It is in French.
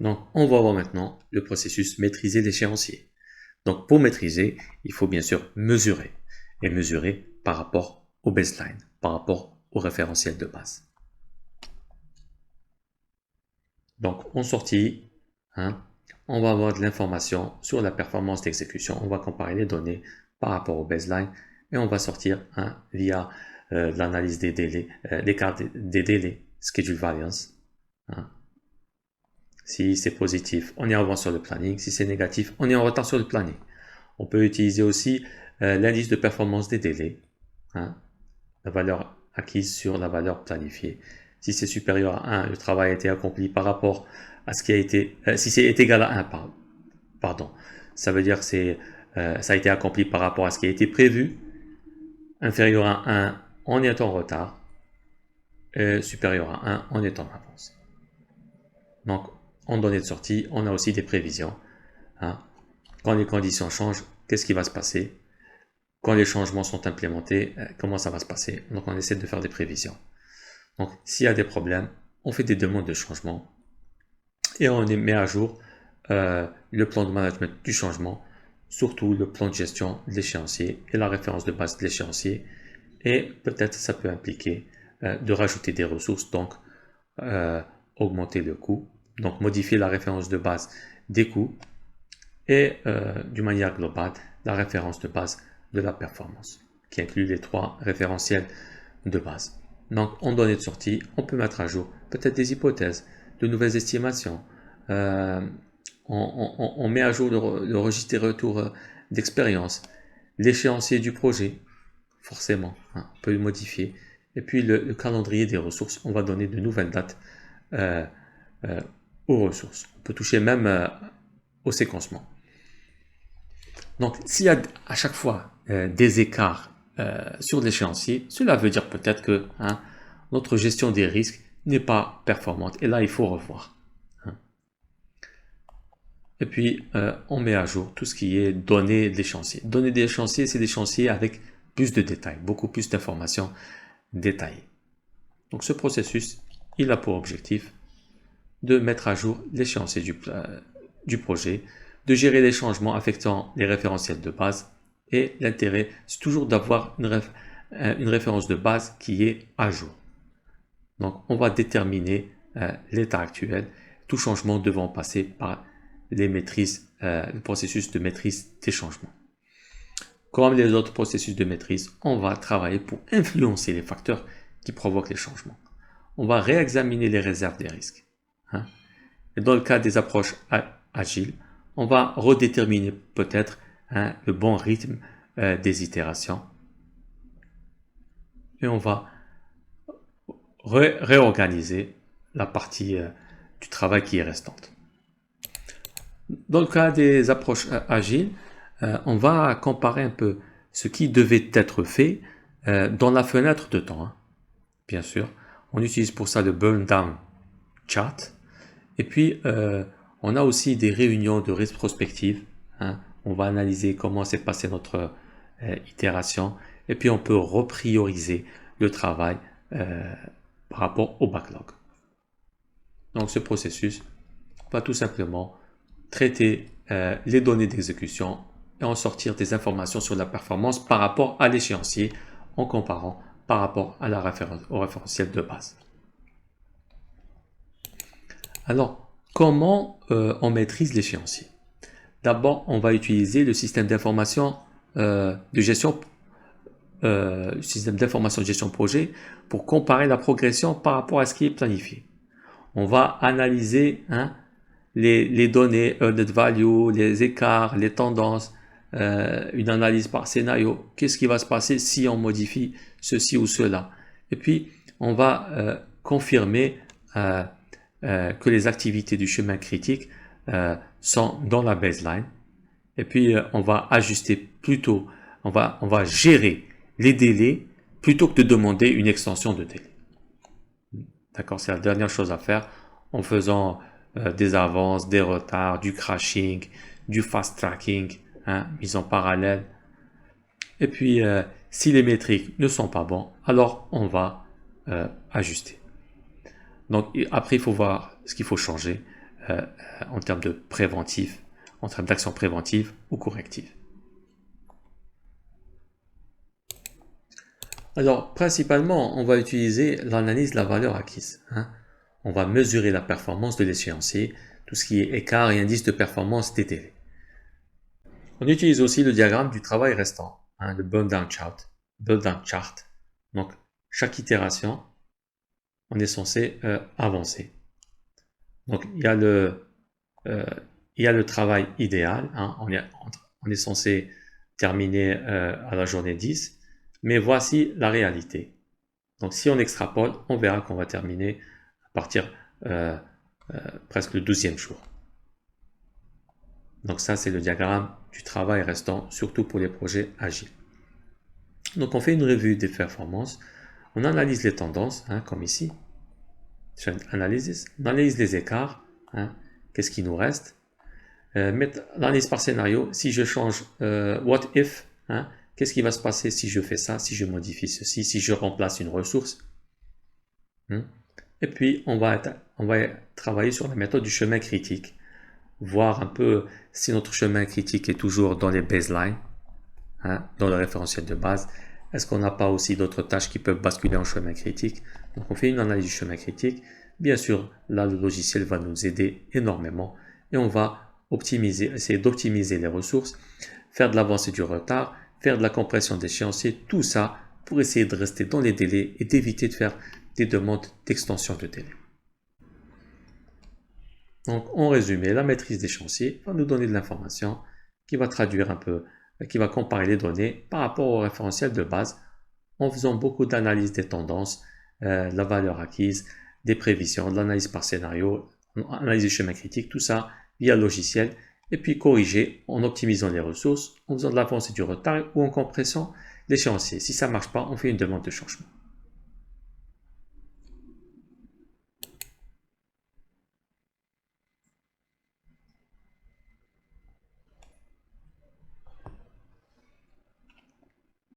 Donc, on va voir maintenant le processus maîtriser l'échéancier. Donc, pour maîtriser, il faut bien sûr mesurer. Et mesurer par rapport au baseline, par rapport au référentiel de base. Donc, en sortie, on va avoir de l'information sur la performance d'exécution. On va comparer les données par rapport au baseline et on va sortir via l'analyse des délais, l'écart des délais, schedule variance. Si c'est positif, on est en avance sur le planning. Si c'est négatif, on est en retard sur le planning. On peut utiliser aussi l'indice de performance des délais, la valeur acquise sur la valeur planifiée. Si c'est supérieur à 1, le travail a été accompli par rapport à ce qui a été... si c'est égal à 1, pardon. Ça veut dire que ça a été accompli par rapport à ce qui a été prévu. Inférieur à 1, on est en retard. Et supérieur à 1, on est en avance. Donc, en données de sortie, on a aussi des prévisions. Quand les conditions changent, qu'est-ce qui va se passer? Quand les changements sont implémentés, comment ça va se passer? Donc, on essaie de faire des prévisions. Donc, s'il y a des problèmes, on fait des demandes de changement et on met à jour le plan de management du changement, surtout le plan de gestion de l'échéancier et la référence de base de l'échéancier. Et peut-être ça peut impliquer de rajouter des ressources, donc augmenter le coût, donc modifier la référence de base des coûts et d'une manière globale, la référence de base de la performance, qui inclut les 3 référentiels de base. Donc, en données de sortie, on peut mettre à jour peut-être des hypothèses, de nouvelles estimations. On met à jour le registre des retours d'expérience, l'échéancier du projet, forcément, on peut le modifier. Et puis, le calendrier des ressources, on va donner de nouvelles dates aux ressources. On peut toucher même au séquencement. Donc, s'il y a à chaque fois des écarts sur l'échéancier, cela veut dire peut-être que notre gestion des risques n'est pas performante. Et là, il faut revoir. Et puis, on met à jour tout ce qui est données d'échéancier. Données d'échéancier, c'est des échéanciers avec plus de détails, beaucoup plus d'informations détaillées. Donc, ce processus, il a pour objectif de mettre à jour l'échéancier du projet, de gérer les changements affectant les référentiels de base. Et l'intérêt, c'est toujours d'avoir une référence de base qui est à jour. Donc, on va déterminer l'état actuel, tout changement devant passer par le processus de maîtrise des changements. Comme les autres processus de maîtrise, on va travailler pour influencer les facteurs qui provoquent les changements. On va réexaminer les réserves des risques. Et dans le cas des approches agiles, on va redéterminer peut-être le bon rythme des itérations. Et on va réorganiser la partie du travail qui est restante. Dans le cas des approches agiles, on va comparer un peu ce qui devait être fait dans la fenêtre de temps. Bien sûr, on utilise pour ça le burn down chart. Et puis, on a aussi des réunions de rétrospective. On va analyser comment s'est passée notre itération. Et puis, on peut reprioriser le travail par rapport au backlog. Donc, ce processus va tout simplement traiter les données d'exécution et en sortir des informations sur la performance par rapport à l'échéancier en comparant par rapport à au référentiel de base. Alors, comment on maîtrise l'échéancier? D'abord, on va utiliser le système d'information de gestion projet pour comparer la progression par rapport à ce qui est planifié. On va analyser les données, earned value, les écarts, les tendances, une analyse par scénario. Qu'est-ce qui va se passer si on modifie ceci ou cela? Et puis, on va confirmer que les activités du chemin critique sont dans la baseline. Et puis, on va ajuster plutôt, on va gérer les délais plutôt que de demander une extension de délai. D'accord, c'est la dernière chose à faire en faisant des avances, des retards, du crashing, du fast tracking, mise en parallèle. Et puis, si les métriques ne sont pas bons, alors on va ajuster. Donc, après, il faut voir ce qu'il faut changer en termes de préventif, en termes d'action préventive ou corrective. Alors, principalement, on va utiliser l'analyse de la valeur acquise. On va mesurer la performance de l'échéancier, tout ce qui est écart et indice de performance des délais. On utilise aussi le diagramme du travail restant, le burn-down chart. Donc, chaque itération, on est censé avancer. Donc, il y a le travail idéal. On est censé terminer à la journée 10. Mais voici la réalité. Donc, si on extrapole, on verra qu'on va terminer à partir presque le 12e jour. Donc, ça, c'est le diagramme du travail restant, surtout pour les projets agiles. Donc, on fait une revue des performances. On analyse les tendances, comme ici. On analyse les écarts. Qu'est-ce qui nous reste? L'analyse par scénario. Si je change what if, qu'est-ce qui va se passer si je fais ça, si je modifie ceci, si je remplace une ressource? Et puis, on va travailler sur la méthode du chemin critique. Voir un peu si notre chemin critique est toujours dans les baselines, dans le référentiel de base. Est-ce qu'on n'a pas aussi d'autres tâches qui peuvent basculer en chemin critique? Donc, on fait une analyse du chemin critique. Bien sûr, là, le logiciel va nous aider énormément et on va essayer d'optimiser les ressources, faire de l'avance et du retard, faire de la compression d'échéancier, tout ça pour essayer de rester dans les délais et d'éviter de faire des demandes d'extension de délai. Donc, en résumé, la maîtrise d'échéancier va nous donner de l'information qui va traduire un peu, qui va comparer les données par rapport au référentiel de base en faisant beaucoup d'analyse des tendances, la valeur acquise, des prévisions, de l'analyse par scénario, analyse du schéma critique, tout ça via logiciel, et puis corriger en optimisant les ressources, en faisant de l'avance et du retard ou en compressant l'échéancier. Si ça ne marche pas, on fait une demande de changement.